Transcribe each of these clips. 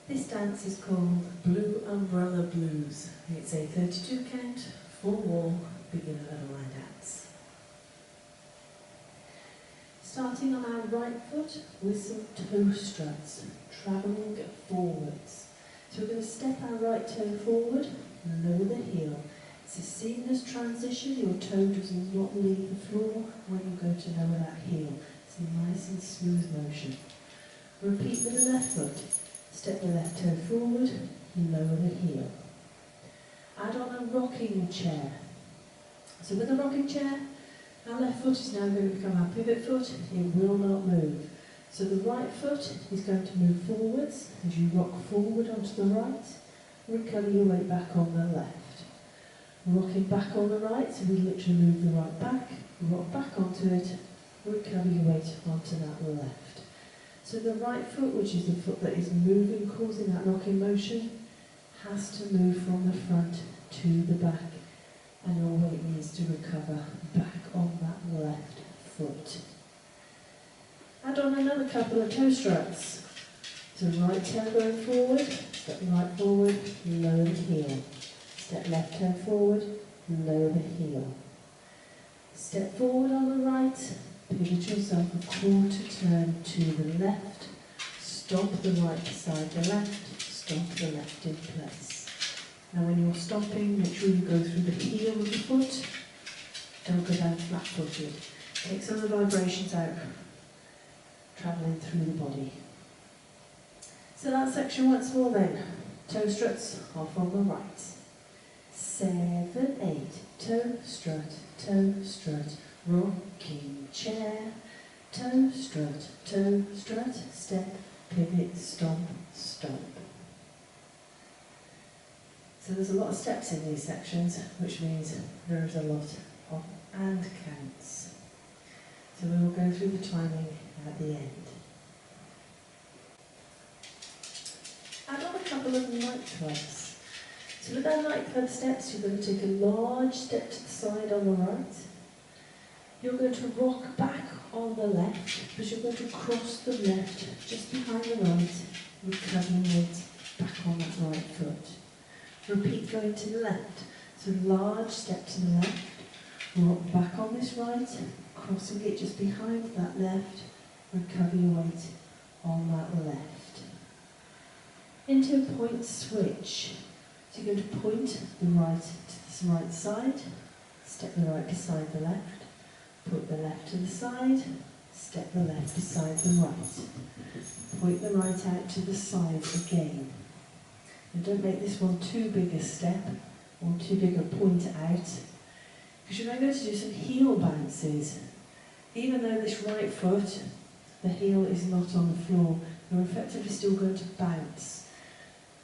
This dance is called Blue Umbrella Blues. It's a 32 count, full wall, beginner level line dance. Starting on our right foot with some toe struts, travelling forwards. So we're going to step our right toe forward, lower the heel. It's a seamless transition, your toe does not leave the floor when you go to lower that heel. It's a nice and smooth motion. Repeat with the left foot. Step the left toe forward, lower the heel. Add on a rocking chair. So with the rocking chair, our left foot is now going to become our pivot foot. It will not move. So the right foot is going to move forwards as you rock forward onto the right. Recover your weight back on the left. Rocking back on the right, so we literally move the right back, rock back onto it, recover your weight onto that left. So the right foot, which is the foot that is moving, causing that rocking motion, has to move from the front to the back, and your weight needs to recover back on that left foot. Add on another couple of toe struts. So right toe going forward, step right forward, lower the heel. Step left toe forward, lower the heel. Step forward on the right, pivot yourself a quarter turn to the left, stomp the right beside the left, stomp the left in place. Now when you're stomping, make sure you go through the heel of the foot, don't go down flat-footed. Take some of the vibrations out, travelling through the body. So that section once more then, toe struts off on the right. 7, 8, toe strut, rocking chair, toe strut, step, pivot, stomp, stomp. So there's a lot of steps in these sections, which means there is a lot of and counts. So we will go through the timing at the end. Add on a couple of night clubs. So with our night club steps, you're going to take a large step to the side on the right. You're going to rock back on the left, because you're going to cross the left just behind the right, recovering weight back on that right foot. Repeat going to the left. So large step to the left, rock back on this right, crossing it just behind that left, recover your weight on that left. Into a point switch. So you're going to point the right to the right side, step the right beside the left, put the left to the side, step the left beside the right. Point the right out to the side again. And don't make this one too big a step or too big a point out, because you're now going to do some heel bounces. Even though this right foot, the heel is not on the floor, you're effectively still going to bounce.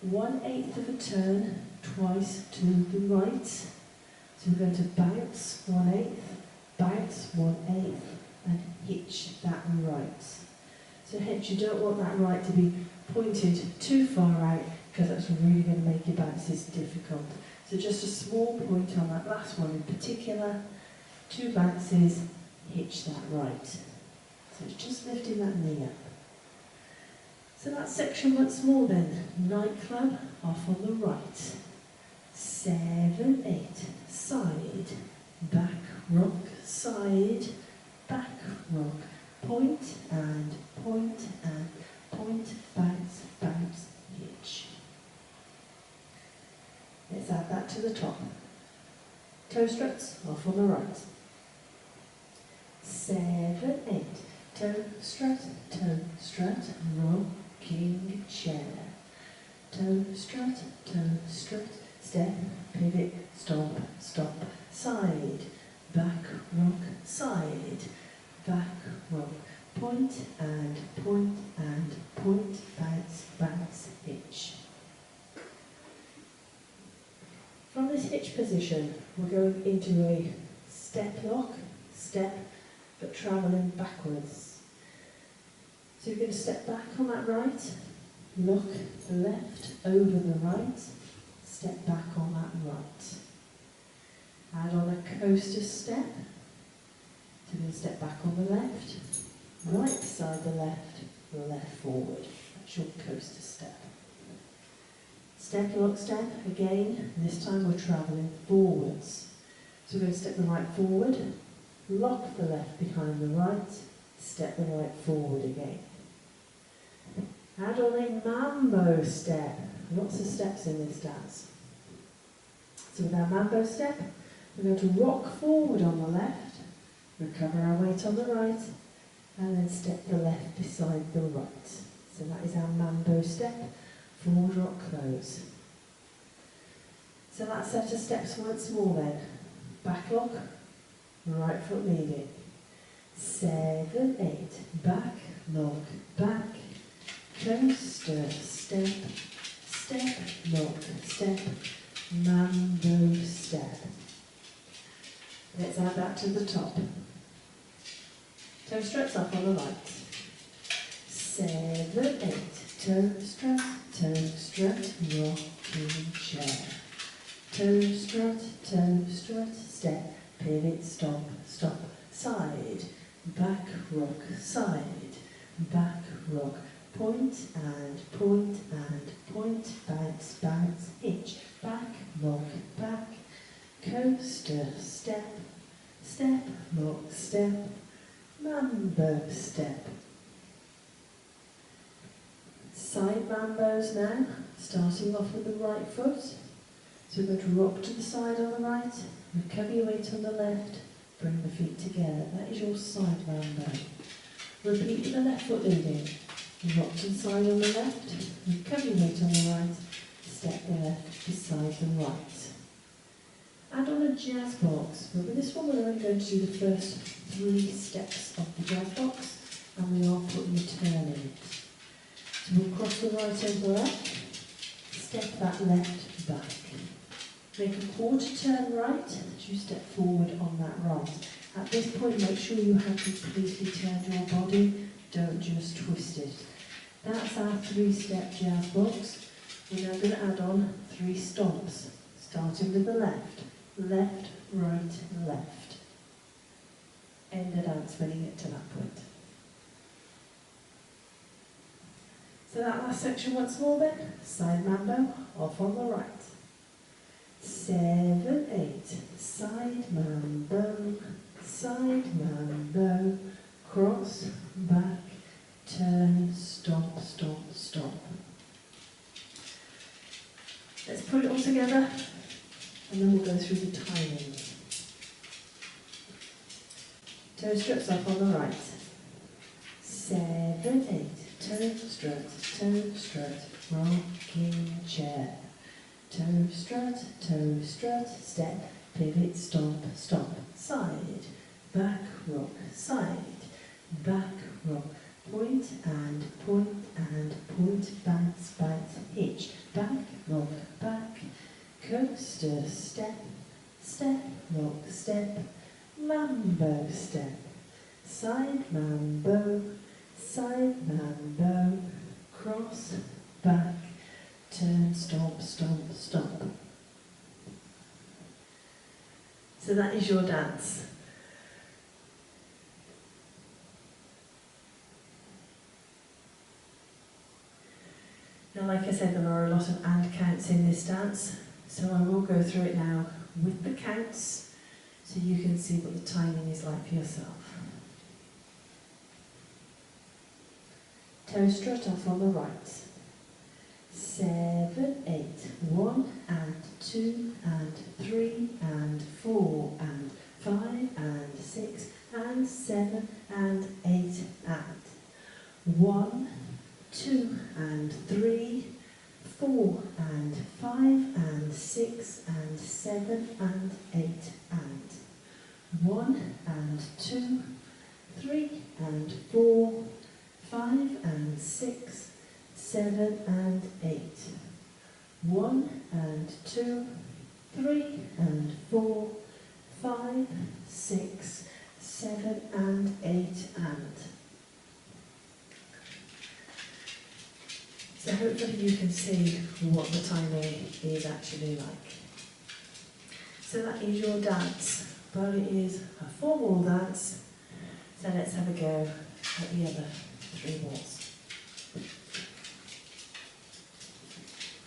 1/8 of a turn, twice to the right. So we're going to bounce 1/8, bounce 1/8, and hitch that right. So hence you don't want that right to be pointed too far out, because that's really going to make your bounces difficult. So just a small point on that last one in particular, 2 bounces, hitch that right. So it's just lifting that knee up. So that section once more then, nightclub off on the right. 7, 8, side, back rock, side, back rock, point, bounce, bounce, hitch. Let's add that to the top. Toe struts off on the right. 7, 8, toe strut, rocking chair. Toe strut, step, pivot, stomp, stomp, side, back rock, side, back rock, point, bounce, hitch. From this hitch position, we're going into a step lock, step, but travelling backwards. So you're going to step back on that right, lock the left over the right, step back on that right. Add on a coaster step. So you're going to step back on the left, right beside the left, left forward. That's your coaster step. Step, lock, step, again, this time we're travelling forwards. So we're going to step the right forward, lock the left behind the right, step the right forward again. Add on a mambo step. Lots of steps in this dance. So with our mambo step, we're going to rock forward on the left, recover our weight on the right, and then step the left beside the right. So that is our mambo step, forward rock close. So that set of steps once more then. Back lock, right foot leading. 7, 8, back, lock, back, coaster, step, step, lock, step, mambo step. Let's add that to the top. Toe struts up on the right. 7, 8, toe strut, rocking chair. Toe strut, step, pivot, stop, stop, side, back rock, side, back rock, point and point and point, bounce, bounce, hitch, back, lock, back, coaster, step, step, lock, step, mambo step. Side mambos now, starting off with the right foot. So we're going to rock to the side on the right, recover your weight on the left, bring the feet together. That is your side mambo. Repeat with the left foot leading. Rock to the side on the left, recover your weight on the right, step the left beside the right. Add on a jazz box, but with this one we're only going to do the first 3 steps of the jazz box, and we are putting a turn in it. So we'll cross the right over the left, step that left back. Make a quarter turn right as you step forward on that right. At this point make sure you have completely turned your body, don't just twist it. That's our 3-step jazz box. We're now going to add on 3 stomps, starting with the left. Left, right, left. End the dance when you get to that point. So that last section once more then. Side mambo, off on the right. 7, 8, side mambo, cross, back, turn, stomp, stomp, stomp. Let's put it all together and then we'll go through the timing. Toe struts off on the right. 7, 8, toe strut, rocking chair. Toe strut, step, pivot, stomp, stomp, side, back rock, side, back rock, point and point and point, bounce, bounce, hitch, back, rock, back, coaster, step, step, rock, step, mambo step, side mambo, cross, back, turn, stomp, stomp, stomp. So that is your dance. Now, like I said, there are a lot of and counts in this dance, so I will go through it now with the counts so you can see what the timing is like for yourself. Toe strut off on the right. 7, 8, 1 and 2 and 3 and 4 and 5 and 6 and 7 and 8 and 1, 2 and 3, 4 and 5 and 6 and 7 and 8 and 1 and 2, 3 and 4, 5 and 6, 7 and 8. 1 and 2, 3 and 4, 5, 6, 7 and 8 and. So hopefully you can see what the timing is actually like. So that is your dance, but it is a formal dance. So let's have a go at the other 3 walls.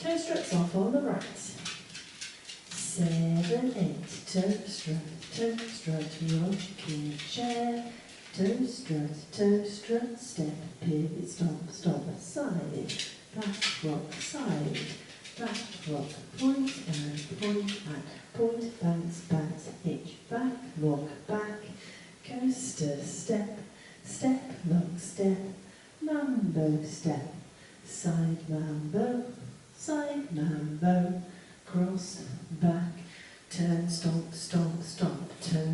Toe toe struts off on the right. 7, 8, toe strut, rocking chair, toe strut, step, pivot, stomp, stomp, side, back, rock, point and point, bounce, hitch, back, lock, back, coaster, step, lock, step, mambo, step, side mambo, cross, back, turn, stomp, toe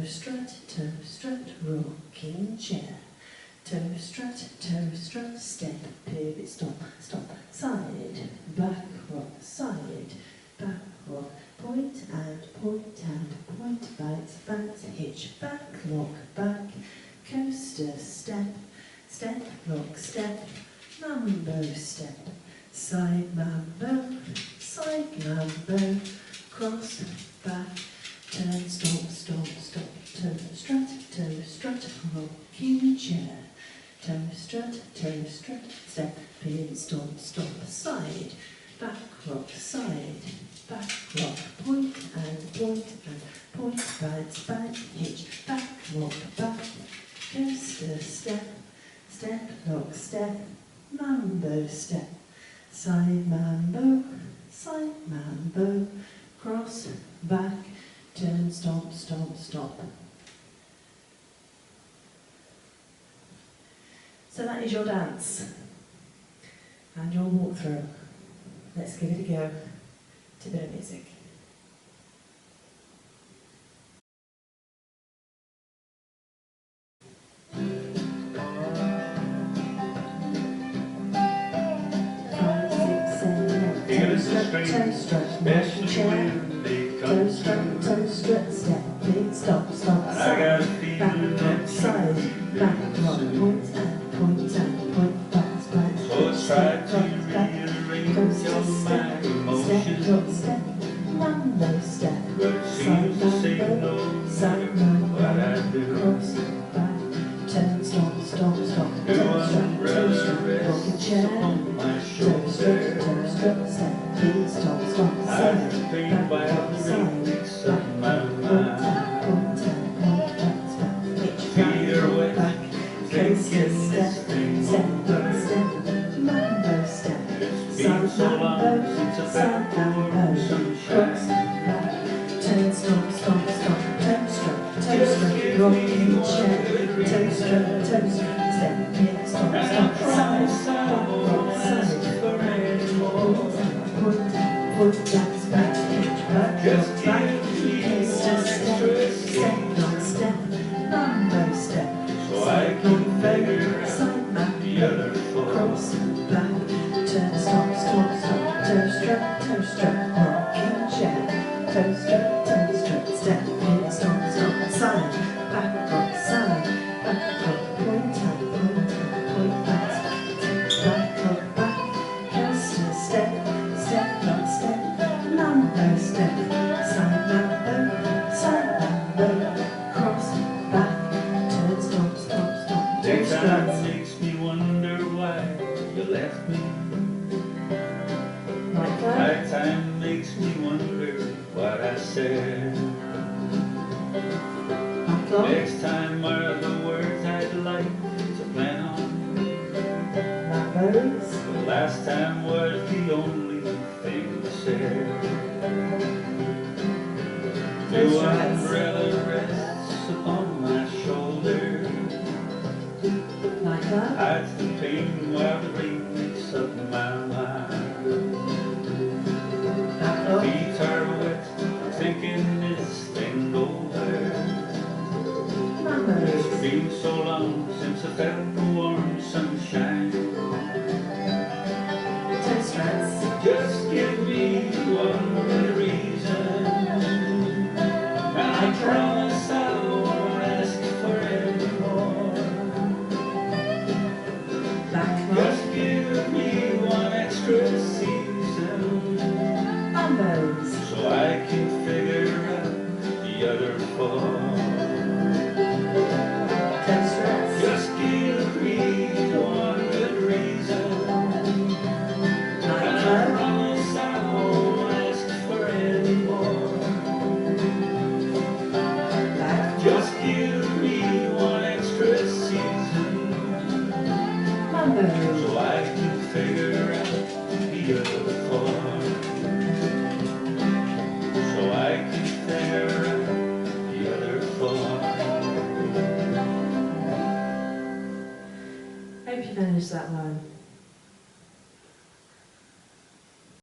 strut, rocking chair, toe strut, step, pivot, stomp, side, back, rock, point and bounce, hitch, back, lock, back, coaster, step, lock, step, mambo, step, side mambo, cross, back, turn, stomp, toe strut, rocking chair, toe strut, step, pivot, stomp, side, back rock, point and bounce, hitch, back, lock, back, coaster, step, lock, step, mambo, step, side mambo, cross, back, turn, stomp. So that is your dance and your walk through. Let's give it a go to a bit of music. Toe strut, step, big, stomp, side, back, rock, point, bounce, step, coaster, step, rock, step, mambo, step, side mambo, cross, back, turn, stomp, toe strut, rocking chair, toe strut, step, big, stomp, side, back, rock, rocking chair, toe strut, step, pivot, stomp, side, back, rock, point, back, hitch, back, rock, back, coaster, step, lock, step, mambo, step, side mambo, cross, back, turn, stomp, toe strut, rocking chair, toe strut, step, pivot, stomp, side, back, rock, point, back, coaster, step, lock, step, mambo, step, side mambo, cross, back, turn, stomp, toe strut. Makes me wonder why you left me. Like that. Nighttime makes me wonder what I said. Next time are the words I'd like to plan on. The last time was the only thing you said. Your umbrella rests upon my shoulder. Like that. Hides the pain while the rain makes up my mind. Feet are wet, I'm thinking this thing over. It's been so long since I felt the warm sunshine. Just give me one good reason, and I promise I won't ask for any more. Just give me one extra season, so I can figure out the other four. Just give me beautiful. So I keep there the other four. Hope you managed that one.